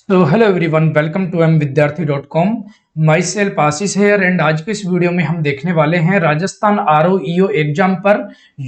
तो hello everyone, welcome to mvidyarthi.com। Myself Ashish here and आज के इस वीडियो में हम देखने वाले हैं राजस्थान ROEO एग्जाम पर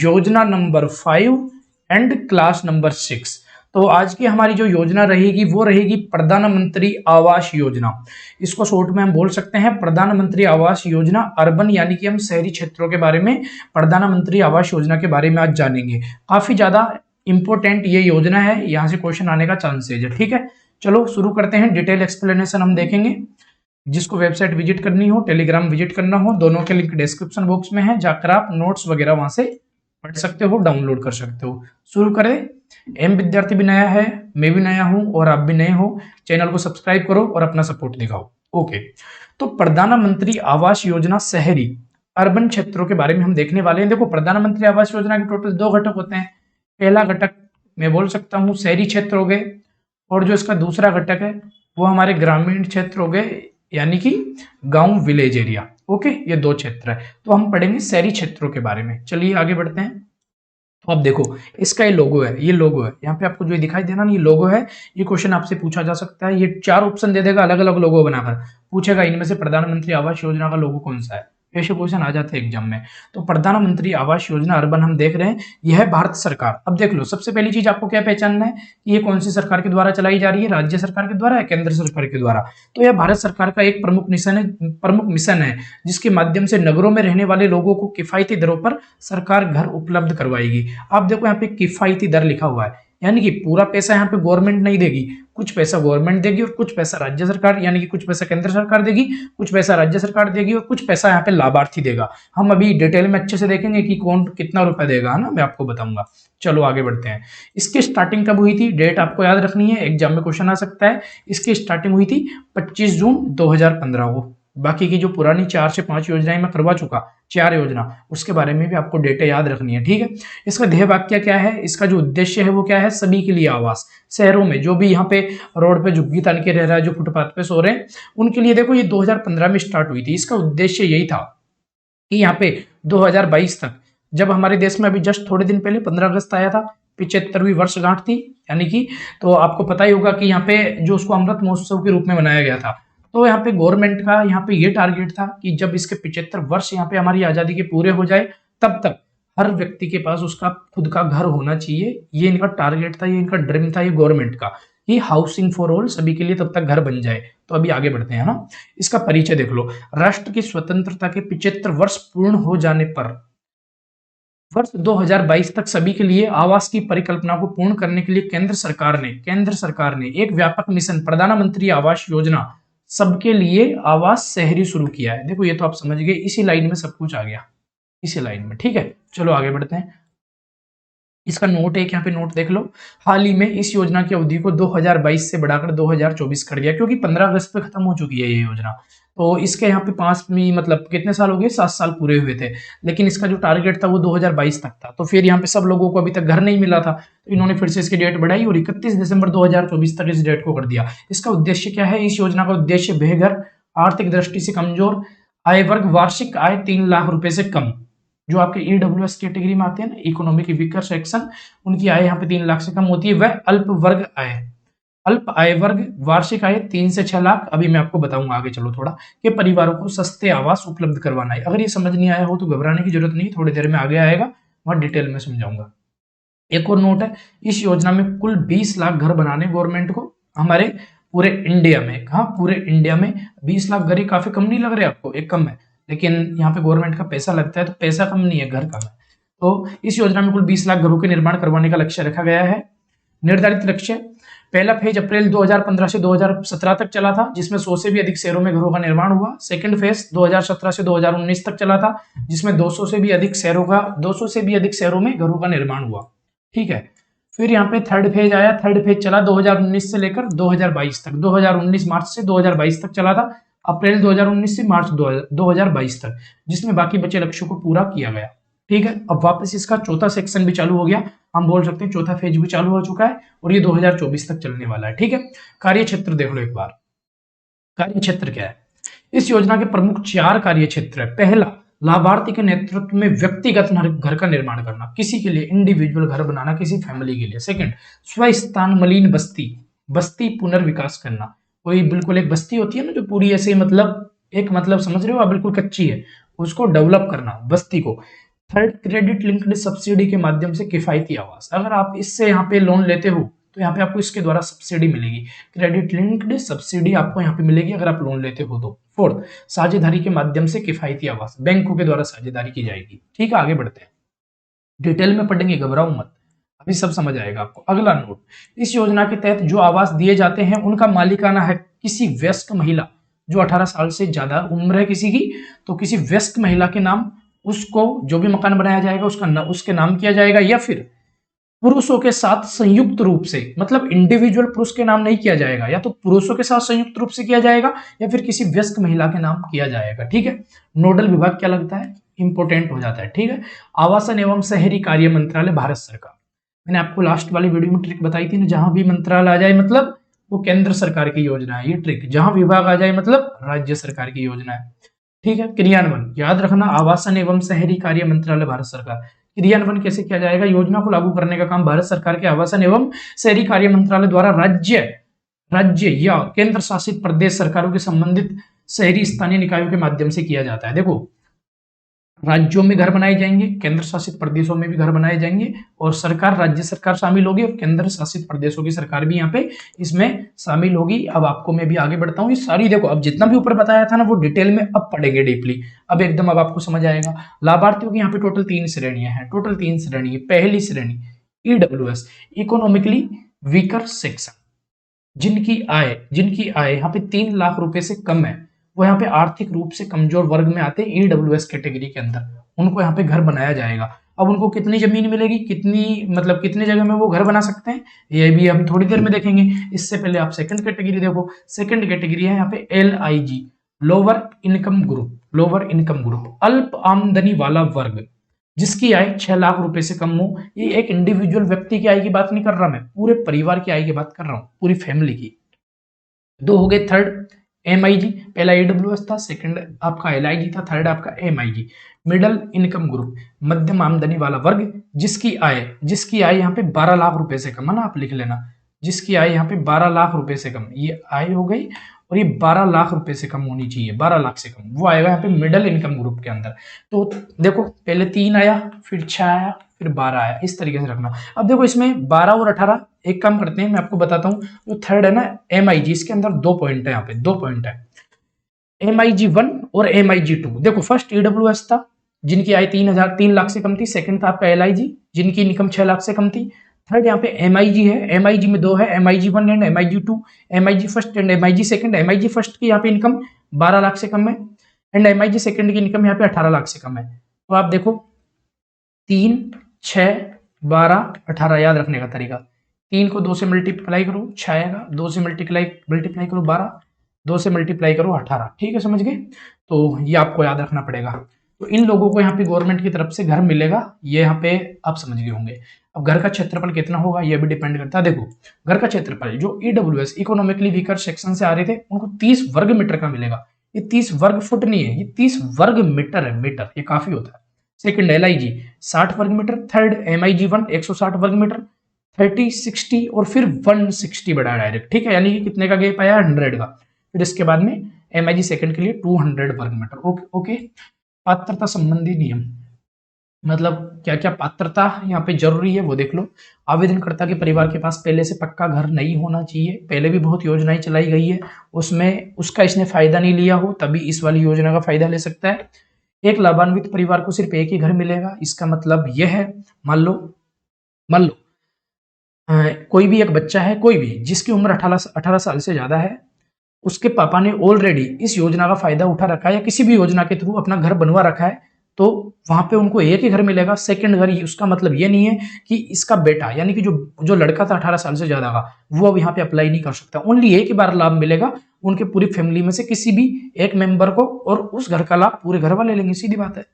योजना नंबर 5 एंड क्लास नंबर 6। तो आज की हमारी जो योजना रहेगी वो रहेगी प्रधानमंत्री आवास योजना। इसको शॉर्ट में हम बोल सकते हैं प्रधानमंत्री आवास योजना अर्बन, यानी कि हम शहरी क्षेत्रों के बारे में प्रधानमंत्री आवास योजना के बारे में आज जानेंगे। काफी ज्यादा इंपॉर्टेंट ये योजना है, यहाँ से क्वेश्चन आने का चांसेज है। ठीक है, चलो शुरू करते हैं। डिटेल एक्सप्लेनेशन हम देखेंगे। जिसको वेबसाइट विजिट करनी हो, टेलीग्राम विजिट करना हो, दोनों के लिंक डिस्क्रिप्शन बॉक्स में है, जाकर आप नोट्स वगैरह वहां से पढ़ सकते हो, डाउनलोड कर सकते हो। शुरू करें। एम विद्यार्थी भी नया है, मैं भी नया हूं और आप भी नए हो, चैनल को सब्सक्राइब करो और अपना सपोर्ट दिखाओ। ओके, तो प्रधानमंत्री आवास योजना शहरी अर्बन क्षेत्रों के बारे में हम देखने वाले हैं। देखो, प्रधानमंत्री आवास योजना के टोटल 2 घटक होते हैं। पहला घटक मैं बोल सकता हूँ शहरी क्षेत्र हो गए, और जो इसका दूसरा घटक है वो हमारे ग्रामीण क्षेत्र हो गए, यानी कि गांव विलेज एरिया। ओके, ये 2 क्षेत्र है। तो हम पढ़ेंगे शहरी क्षेत्रों के बारे में। चलिए आगे बढ़ते हैं। तो अब देखो, इसका ये लोगो है, ये लोगो है, यहाँ पे आपको जो दिखाई दे रहा ना, ये लोगो है। ये क्वेश्चन आपसे पूछा जा सकता है। ये 4 ऑप्शन दे देगा, अलग अलग लोगो बनाकर पूछेगा इनमें से प्रधानमंत्री आवास योजना का लोगो कौन सा है। ऐसे क्वेश्चन आ जाते हैं एग्जाम में। तो प्रधानमंत्री आवास योजना अर्बन हम देख रहे हैं, यह है भारत सरकार। अब देख लो, सबसे पहली चीज आपको क्या पहचानना है कि ये कौन सी सरकार के द्वारा चलाई जा रही है, राज्य सरकार के द्वारा या केंद्र सरकार के द्वारा। तो यह भारत सरकार का एक प्रमुख मिशन है, जिसके माध्यम से नगरों में रहने वाले लोगों को किफायती दरों पर सरकार घर उपलब्ध करवाएगी। आप देखो यहाँ पे किफायती दर लिखा हुआ है, यानी कि पूरा पैसा यहाँ पे गवर्नमेंट नहीं देगी, कुछ पैसा गवर्नमेंट देगी और कुछ पैसा राज्य सरकार, यानी कि कुछ पैसा केंद्र सरकार देगी, कुछ पैसा राज्य सरकार देगी और कुछ पैसा यहाँ पे लाभार्थी देगा। हम अभी डिटेल में अच्छे से देखेंगे कि कौन कितना रुपया देगा, है ना, मैं आपको बताऊंगा। चलो आगे बढ़ते हैं। इसकी स्टार्टिंग कब हुई थी, डेट आपको याद रखनी है, एग्जाम में क्वेश्चन आ सकता है। इसकी स्टार्टिंग हुई थी 25 जून 2015 को। बाकी की जो पुरानी 4 से 5 योजनाएं मैं करवा चुका, 4 योजना, उसके बारे में भी आपको डेटा याद रखनी है। ठीक है, इसका ध्येय वाक्य क्या है, इसका जो उद्देश्य है वो क्या है, सभी के लिए आवास। शहरों में जो भी यहाँ पे रोड पे झुग्गी तान के रह रहा है, जो फुटपाथ पे सो रहे हैं, उनके लिए देखो ये 2015 में स्टार्ट हुई थी। इसका उद्देश्य यही था कि यहाँ पे 2022 तक, जब हमारे देश में अभी जस्ट थोड़े दिन पहले 15 अगस्त आया था, 75वीं वर्षगांठ थी, यानी कि, तो आपको पता ही होगा कि यहाँ पे जो उसको अमृत महोत्सव के रूप में मनाया गया था। तो यहाँ पे गवर्नमेंट का यहाँ पे ये टारगेट था कि जब इसके 75 वर्ष यहाँ पे हमारी आजादी के पूरे हो जाए, तब तक हर व्यक्ति के पास उसका खुद का घर होना चाहिए। ये इनका टारगेट था, ये इनका ड्रीम था, ये गवर्नमेंट का, कि हाउसिंग फॉर ऑल, सभी के लिए तब तक घर बन जाए। तो अभी आगे बढ़ते हैं ना। इसका परिचय देख लो। राष्ट्र की स्वतंत्रता के 75 वर्ष पूर्ण हो जाने पर वर्ष 2022 तक सभी के लिए आवास की परिकल्पना को पूर्ण करने के लिए केंद्र सरकार ने एक व्यापक मिशन प्रधानमंत्री आवास योजना सबके लिए आवास शहरी शुरू किया है। देखो, ये तो आप समझ गए, इसी लाइन में सब कुछ आ गया, इसी लाइन में। ठीक है, चलो आगे बढ़ते हैं। इसका नोट एक यहाँ पे नोट देख लो। हाल ही में इस योजना की अवधि को 2022 से बढ़ाकर 2024 कर दिया, क्योंकि 15 अगस्त पे खत्म हो चुकी है ये योजना। तो इसके यहाँ पे 5 में मतलब कितने साल हो गए, 7 साल पूरे हुए थे, लेकिन इसका जो टारगेट था वो 2022 तक था। तो फिर यहाँ पे सब लोगों को अभी तक घर नहीं मिला था, तो इन्होंने फिर से इसकी डेट बढ़ाई और 31 दिसंबर 2024 तक इस डेट को कर दिया। इसका उद्देश्य क्या है, इस योजना का उद्देश्य बेघर, आर्थिक दृष्टि से कमजोर, आय वर्ग, वार्षिक आय 3 लाख रुपए से कम, जो आपके ईडब्ल्यूएस कैटेगरी में आते हैं ना, इकोनॉमिक वीकर सेक्शन, उनकी आय यहाँ पे 3 लाख से कम होती है। वह अल्प आय वर्ग, वार्षिक आय 3 से 6 लाख, अभी मैं आपको बताऊंगा आगे चलो थोड़ा, के परिवारों को सस्ते आवास उपलब्ध करवाना है। अगर ये समझ नहीं आया हो तो घबराने की जरूरत नहीं, थोड़ी देर में आगे आएगा, वहां डिटेल में समझाऊंगा। एक और नोट है, इस योजना में कुल 20 लाख घर बनाने गवर्नमेंट को, हमारे पूरे इंडिया में। कहा, पूरे इंडिया में 20 लाख घर, काफी कम नहीं लग रहे आपको, एक कम है, लेकिन यहाँ पे गवर्नमेंट का पैसा लगता है तो पैसा कम नहीं है, घर कम है। तो इस योजना में कुल 20 लाख घरों के निर्माण करवाने का लक्ष्य रखा गया है। निर्धारित लक्ष्य, पहला फेज अप्रैल 2015 से 2017 तक चला था, जिसमें 100 से भी अधिक शहरों में घरों का निर्माण हुआ। सेकंड फेज 2017 से 2019 तक चला था, जिसमें 200 से भी अधिक शहरों में घरों का निर्माण हुआ। ठीक है, फिर यहाँ पे थर्ड फेज आया। थर्ड फेज चला 2019 से लेकर 2022 तक, 2019 मार्च से 2022 तक चला था, अप्रैल 2019 से मार्च 2022 तक, जिसमें बाकी बचे लक्ष्यों को पूरा किया गया। ठीक है, अब वापस इसका चौथा सेक्शन भी चालू हो गया, हम बोल सकते हैं चौथा फेज भी चालू हो चुका है, और ये 2024 तक चलने वाला है। ठीक है, कार्य क्षेत्र देख लो एक बार। कार्य क्षेत्र क्या है, इस योजना के प्रमुख 4 कार्य क्षेत्र है। पहला, लाभार्थी के नेतृत्व में व्यक्तिगत घर का निर्माण करना, किसी के लिए इंडिविजुअल घर बनाना, किसी फैमिली के लिए। सेकंड, स्वस्थान मलिन बस्ती, बस्ती पुनर्विकास करना, कोई बिल्कुल एक बस्ती होती है ना जो पूरी ऐसे मतलब एक मतलब समझ रहे हो आप, बिल्कुल कच्ची है, उसको डेवलप करना बस्ती को। थर्ड, क्रेडिट लिंक्ड सब्सिडी के माध्यम से किफायती आवास, अगर आप इससे यहाँ पे लोन लेते हो तो यहाँ पे आपको इसके द्वारा सब्सिडी मिलेगी, क्रेडिट लिंक्ड सब्सिडी आपको यहाँ पे मिलेगी अगर आप लोन लेते हो तो। फोर्थ, साझेदारी के माध्यम से किफायती आवास, बैंकों के द्वारा साझेदारी की जाएगी। ठीक है, आगे बढ़ते हैं, डिटेल में पढ़ेंगे, घबराओ मत, अभी सब समझ आएगा आपको। अगला नोट, इस योजना के तहत जो आवास दिए जाते हैं उनका मालिकाना है किसी वयस्क महिला जो 18 साल से ज्यादा उम्र है किसी की, तो किसी वयस्क महिला के नाम उसको जो भी मकान बनाया जाएगा उसके नाम किया जाएगा, या फिर पुरुषों के साथ संयुक्त रूप से, मतलब इंडिविजुअल पुरुष के नाम नहीं किया जाएगा, या तो पुरुषों के साथ संयुक्त रूप से किया जाएगा या फिर किसी वयस्क महिला के नाम किया जाएगा। ठीक है, नोडल विभाग क्या लगता है, इंपोर्टेंट हो जाता है। ठीक है, आवासन एवं शहरी कार्य मंत्रालय, भारत सरकार। मैंने आपको लास्ट वाली वीडियो में ट्रिक बताई थी ना, जहां भी मंत्रालय आ जाए मतलब वो केंद्र सरकार की योजना है, ये ट्रिक, जहां विभाग आ जाए मतलब राज्य सरकार की योजना है। ठीक है, क्रियान्वयन याद रखना, आवासन एवं शहरी कार्य मंत्रालय, भारत सरकार। क्रियान्वयन कैसे किया जाएगा, योजना को लागू करने का काम भारत सरकार के आवासन एवं शहरी कार्य मंत्रालय द्वारा राज्य राज्य या केंद्र शासित प्रदेश सरकारों के संबंधित शहरी स्थानीय निकायों के माध्यम से किया जाता है। देखो, राज्यों में घर बनाए जाएंगे, केंद्र शासित प्रदेशों में भी घर बनाए जाएंगे, और सरकार, राज्य सरकार शामिल होगी और केंद्र शासित प्रदेशों की सरकार भी यहाँ पे इसमें शामिल होगी। अब आपको मैं भी आगे बढ़ता हूँ, ये सारी देखो, अब जितना भी ऊपर बताया था ना वो डिटेल में अब पढ़ेंगे डीपली, अब एकदम अब आपको समझ आएगा। लाभार्थियों की यहाँ पे टोटल 3 श्रेणियां हैं, टोटल 3 श्रेणी। पहली श्रेणी ईडब्ल्यूएस, इकोनॉमिकली वीकर सेक्शन, जिनकी आय यहाँ पे 3 लाख रुपए से कम है, वो यहाँ पे आर्थिक रूप से कमजोर वर्ग में आते हैं, ईडब्ल्यूएस कैटेगरी के अंदर, उनको यहाँ पे घर बनाया जाएगा। अब उनको कितनी जमीन मिलेगी, कितनी मतलब कितने जगह में वो घर बना सकते हैं, ये भी हम थोड़ी देर में देखेंगे। इससे पहले आप सेकंड कैटेगरी देखो, सेकंड कैटेगरी है यहाँ पे LIG, lower income group, lower income group, अल्प आमदनी वाला वर्ग, जिसकी आय 6 लाख रुपए से कम हो। ये एक इंडिविजुअल व्यक्ति की आय की बात नहीं कर रहा, मैं पूरे परिवार की आय की बात कर रहा हूँ, पूरी फैमिली की। दो हो गए, थर्ड MIG, पहला AWS था, सेकंड आपका LIG था, थर्ड आपका MIG, मिडल इनकम ग्रुप, मध्यम आमदनी वाला वर्ग, जिसकी आय यहाँ पे 12 लाख रुपए से कम है ना, आप लिख लेना, जिसकी आय यहाँ पे 12 लाख रुपए से कम, ये आय हो गई, और ये 12 लाख रुपए से कम होनी चाहिए, 12 लाख से कम, वो आएगा यहाँ पे मिडल इनकम ग्रुप के अंदर। तो देखो, पहले 3 आया, फिर 6 आया, फिर 12 आया, इस तरीके से रखना। अब देखो, इसमें 12 और 18 एक काम करते हैं, मैं आपको बताता हूँ। जो थर्ड है ना MIG, इसके अंदर 2 पॉइंट है, यहाँ पे 2 पॉइंट है, MIG1 और MIG2। देखो, फर्स्ट EWS था, जिनकी आय 3 लाख से कम थी, सेकंड था आपका LIG, जिनकी इनकम 6 लाख से कम थी, थर्ड यहाँ पे MIG है, MIG में 2 है, MIG1 and MIG2, MIG first and MIG second. MIG first की यहाँ पे इनकम 12 लाख से कम है, एंड MIG सेकंड की इनकम यहाँ पे 18 लाख से कम है। तो आप देखो, 3, 6, 12, 18 याद रखने का तरीका, 3 को 2 से मल्टीप्लाई करो 6 आएगा, 2 से मल्टीप्लाई करो 12, 2 से मल्टीप्लाई करो 18। ठीक है, समझ गए, तो ये आपको याद रखना पड़ेगा। तो इन लोगों को यहाँ पे गवर्नमेंट की तरफ से घर मिलेगा, ये यहाँ पे आप समझ गए होंगे। अब घर का क्षेत्रफल कितना होगा ये भी डिपेंड करता है। देखो, घर का क्षेत्रफल जो EWS इकोनॉमिकली वीकर सेक्शन से आ रहे थे उनको 30 वर्ग मीटर का मिलेगा। ये 30 वर्ग फुट नहीं है, ये 30 वर्ग मीटर है, मीटर, ये काफी होता है। सेकंड LIG 60 वर्ग मीटर, थर्ड MIG1 160 वर्ग मीटर, 30, 60 और फिर 160 बढ़ा डायरेक्ट। ठीक है, यानी कि कितने का गैप आया, 100 का। फिर इसके बाद में MIG सेकंड के लिए 200 वर्ग मीटर। ओके। पात्रता संबंधी नियम, मतलब क्या क्या पात्रता यहाँ पे जरूरी है वो देख लो। आवेदनकर्ता के परिवार के पास पहले से पक्का घर नहीं होना चाहिए, पहले भी बहुत योजनाएं चलाई गई है, उसमें उसका इसने फायदा नहीं लिया हो तभी इस वाली योजना का फायदा ले सकता है। एक लाभान्वित परिवार को सिर्फ एक ही घर मिलेगा, इसका मतलब यह है, मान लो कोई भी एक बच्चा है, कोई भी जिसकी उम्र 18 साल से ज्यादा है, उसके पापा ने ऑलरेडी इस योजना का फायदा उठा रखा है या किसी भी योजना के थ्रू अपना घर बनवा रखा है, तो वहां पे उनको एक ही घर मिलेगा। सेकंड घर, उसका मतलब ये नहीं है कि इसका बेटा यानी कि जो लड़का था 18 साल से ज्यादा का, वो अब यहाँ पे अप्लाई नहीं कर सकता, ओनली एक ही बार लाभ मिलेगा उनके पूरी फैमिली में से किसी भी एक मेंबर को, और उस घर का लाभ पूरे घर वाले लेंगे, सीधी बात है।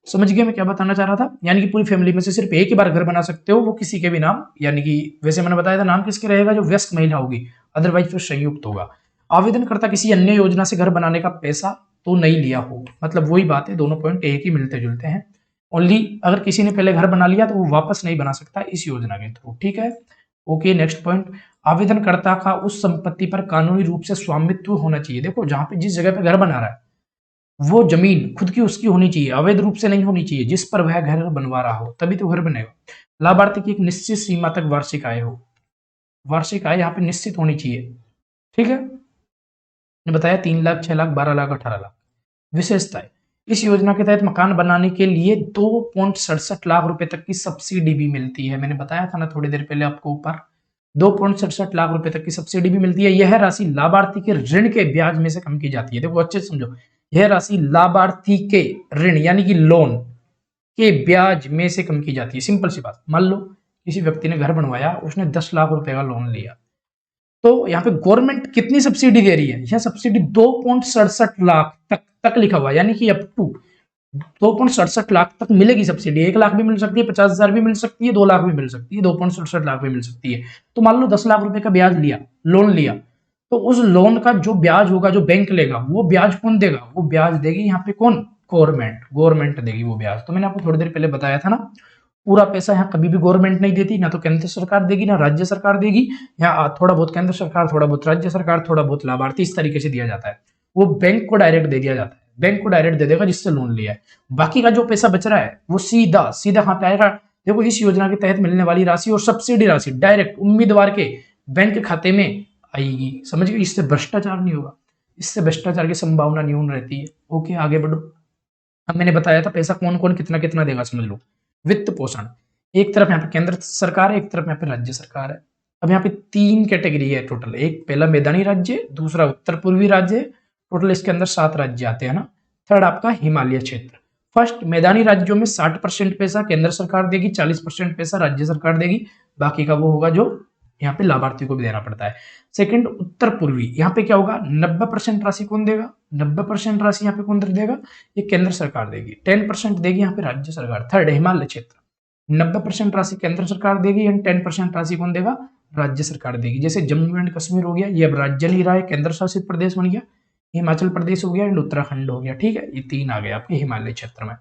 समझ गए मैं क्या बताना चाह रहा था, यानी कि पूरी फैमिली में से सिर्फ एक ही बार घर बना सकते हो, वो किसी के भी नाम, यानी कि वैसे मैंने बताया था नाम किसके रहेगा, जो व्यस्क महिला होगी, अदरवाइज फिर संयुक्त होगा। आवेदनकर्ता किसी अन्य योजना से घर बनाने का पैसा तो नहीं लिया हो, मतलब वही बात है, दोनों पॉइंट एक ही मिलते जुलते हैं। ओनली अगर किसी ने पहले घर बना लिया तो वो वापस नहीं बना सकता इस योजना के थ्रू। ठीक है, ओके, नेक्स्ट पॉइंट, आवेदनकर्ता का उस संपत्ति पर कानूनी रूप से स्वामित्व होना चाहिए। देखो जहां पे जिस जगह पे घर बना रहा है वो जमीन खुद की उसकी होनी चाहिए, अवैध रूप से नहीं होनी चाहिए, जिस पर वह घर बनवा रहा हो तभी तो घर बनेगा। लाभार्थी की एक निश्चित सीमा तक वार्षिक आय हो, वार्षिक आय यहाँ पे निश्चित होनी चाहिए। ठीक है, ने बताया 3 लाख, 6 लाख, 12 लाख, 18 लाख। विशेषताएं, इस योजना के तहत मकान बनाने के लिए 2.67 लाख रुपए तक की सब्सिडी भी मिलती है। मैंने बताया था ना थोड़ी देर पहले आपको ऊपर, 2.67 लाख रुपए तक की सब्सिडी भी मिलती है। यह राशि लाभार्थी के ऋण के ब्याज में से कम की जाती है। देखो अच्छे से समझो, यह राशि लाभार्थी के ऋण यानी कि लोन के ब्याज में से कम की जाती है। सिंपल सी बात, मान लो किसी व्यक्ति ने घर बनवाया, उसने 10 लाख रुपए का लोन लिया, तो यहाँ पे गवर्नमेंट कितनी सब्सिडी दे रही है? यह सब्सिडी 2.67 लाख तक लिखा हुआ है, यानी कि अप टू 2.67 लाख तक मिलेगी सब्सिडी। 1 लाख भी मिल सकती है, 50,000 भी मिल सकती है, 2 लाख भी मिल सकती है, 2.67 लाख भी मिल सकती है। तो मान लो 10 लाख रुपए का ब्याज लिया, लोन लिया, तो उस लोन का जो ब्याज होगा, जो बैंक लेगा, वो ब्याज कौन देगा? वो ब्याज देगी यहाँ पे कौन? गवर्नमेंट, गवर्नमेंट देगी वो ब्याज। तो मैंने आपको थोड़ी देर पहले बताया था ना, पूरा पैसा यहाँ कभी भी गवर्नमेंट नहीं देती, ना तो केंद्र सरकार देगी ना राज्य सरकार देगी। यहाँ थोड़ा बहुत केंद्र सरकार, थोड़ा बहुत राज्य सरकार, थोड़ा बहुत लाभार्थी, इस तरीके से दिया जाता है। वो बैंक को डायरेक्ट दे दिया जाता है, बैंक को डायरेक्ट दे देगा जिससे लोन लिया है। बाकी का जो पैसा बच रहा है वो सीधा सीधा कहाँ पे आएगा? देखो इस योजना के तहत मिलने वाली राशि और सब्सिडी राशि डायरेक्ट उम्मीदवार के बैंक खाते में आएगी। समझ गए? इससे भ्रष्टाचार नहीं होगा, इससे भ्रष्टाचार की संभावना न्यून रहती है। ओके, आगे बढ़ो। अब मैंने बताया था पैसा कौन कौन कितना कितना देगा, समझ लो। वित्त पोषण, एक तरफ यहाँ पे केंद्र सरकार है, एक तरफ यहाँ पे राज्य सरकार है। अब यहाँ पे 3 कैटेगरी है टोटल, एक पहला मैदानी राज्य, दूसरा उत्तर पूर्वी राज्य, टोटल इसके अंदर 7 राज्य आते हैं ना। थर्ड आपका हिमालय क्षेत्र। फर्स्ट, मैदानी राज्यों में 60% पैसा केंद्र सरकार देगी, 40% पैसा राज्य सरकार देगी, बाकी का वो होगा जो यहाँ पे लाभार्थी को भी देना पड़ता है। सेकंड, उत्तर पूर्वी, यहाँ पे क्या होगा? 90% राशि कौन देगा? 90% राशि यहाँ पे कौन देगा? ये केंद्र सरकार देगी, 10% देगी यहाँ पे राज्य सरकार। थर्ड, हिमालय क्षेत्र, 90% राशि केंद्र सरकार देगी एंड 10% राशि कौन देगा? राज्य सरकार देगी। जैसे जम्मू एंड कश्मीर हो गया, ये अब राज्य नहीं रहा है, केंद्र शासित प्रदेश बन गया। हिमाचल प्रदेश हो गया एंड उत्तराखंड हो गया। ठीक है, ये 3 आ गए आपके हिमालय क्षेत्र में।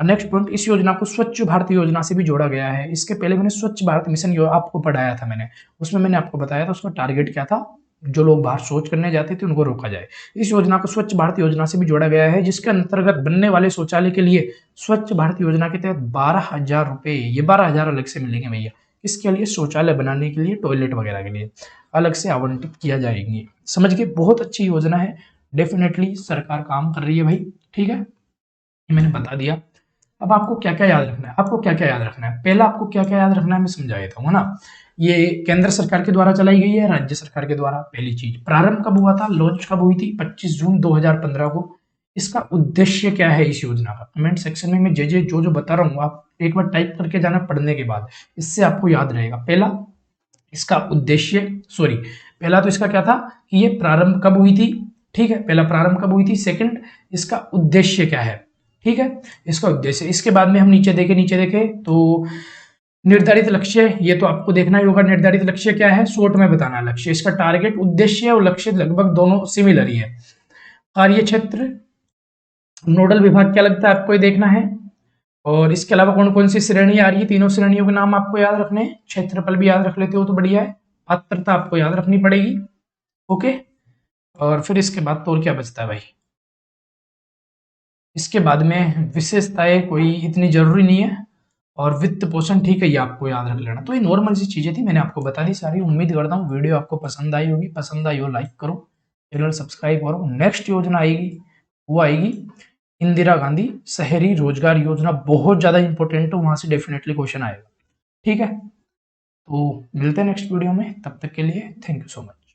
नेक्स्ट पॉइंट, इस योजना को स्वच्छ भारत योजना से भी जोड़ा गया है। इसके पहले मैंने स्वच्छ भारत मिशन आपको पढ़ाया था, मैंने उसमें मैंने आपको बताया था उसका टारगेट क्या था, जो लोग बाहर शौच करने जाते थे उनको रोका जाए। इस योजना को स्वच्छ भारत योजना से भी जोड़ा गया है, जिसके अंतर्गत बनने वाले शौचालय के लिए स्वच्छ भारत योजना के तहत 12,000 रुपए, ये 12,000 अलग से मिलेंगे भैया। इसके लिए शौचालय बनाने के लिए, टॉयलेट वगैरह के लिए अलग से आवंटित किया जाएंगे। समझ गए? बहुत अच्छी योजना है, डेफिनेटली सरकार काम कर रही है भाई। ठीक है, मैंने बता दिया। अब आपको क्या क्या याद रखना है? आपको क्या क्या याद रखना है? पहला आपको क्या क्या याद रखना है मैं समझा देता हूँ ना। ये केंद्र सरकार के द्वारा चलाई गई है, राज्य सरकार के द्वारा। पहली चीज, प्रारंभ कब हुआ था, लॉन्च कब हुई थी? 25 जून 2015 को। इसका उद्देश्य क्या है इस योजना का? कमेंट सेक्शन में मैं जो बता रहा हूँ आप एक बार टाइप करके जाना पढ़ने के बाद, इससे आपको याद रहेगा। पहला इसका उद्देश्य, सॉरी पहला तो इसका क्या था कि ये प्रारंभ कब हुई थी। ठीक है, पहला प्रारंभ कब हुई थी। सेकंड, इसका उद्देश्य क्या है। ठीक है, इसका उद्देश्य। इसके बाद में हम नीचे देखे तो निर्धारित लक्ष्य, ये तो आपको देखना ही होगा निर्धारित लक्ष्य क्या है, शॉर्ट में बताना लक्ष्य। इसका टारगेट, उद्देश्य और लक्ष्य लगभग दोनों सिमिलर ही है। कार्य क्षेत्र, नोडल विभाग क्या लगता है आपको ये देखना है। और इसके अलावा कौन कौन सी श्रेणी आ रही है, तीनों श्रेणियों के नाम आपको याद रखने हैं। क्षेत्रफल भी याद रख लेते हो तो बढ़िया है। पात्रता आपको याद रखनी पड़ेगी। ओके, और फिर इसके बाद तो और क्या बचता है भाई? इसके बाद में विशेषताएं कोई इतनी जरूरी नहीं है, और वित्त पोषण ठीक है, ये आपको याद रख लेना। तो ये नॉर्मल सी चीजें थी, मैंने आपको बता दी सारी। उम्मीद करता हूँ वीडियो आपको पसंद आई होगी। पसंद आई हो लाइक करो, चैनल सब्सक्राइब करो। नेक्स्ट योजना आएगी, वो आएगी इंदिरा गांधी शहरी रोजगार योजना, बहुत ज्यादा इंपॉर्टेंट है, वहां से डेफिनेटली क्वेश्चन आएगा। ठीक है, तो मिलते हैं नेक्स्ट वीडियो में, तब तक के लिए थैंक यू सो मच।